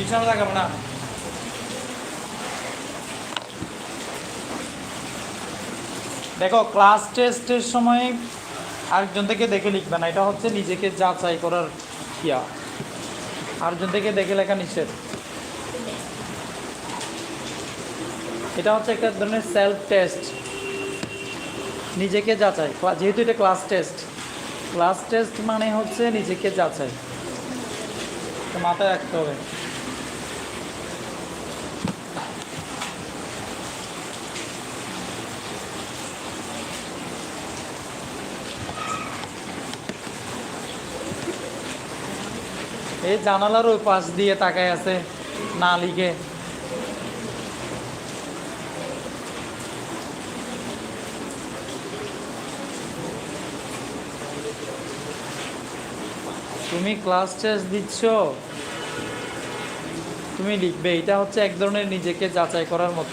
পিছনে তাকাবো না। দেখো ক্লাস টেস্টের সময় আরেকজন থেকে দেখে লিখবে না, এটা হচ্ছে নিজেকে যাচাই করার ইয়া। আরেকজন থেকে দেখে লেখা নিষেধ। এটা হচ্ছে একটা ধরনের সেলফ টেস্ট, নিজেকে যাচাই। যেহেতু এটা ক্লাস টেস্ট, ক্লাস টেস্ট মানে হচ্ছে নিজেকে যাচাই, তো মাথায় রাখতে হবে। এই জানালার ওই পাশ দিয়ে তাকায় আছে না লিখে। তুমি ক্লাস টেস্ট দিচ্ছ, তুমি লিখবে। এটা হচ্ছে এক ধরনের নিজেকে যাচাই করার মতো।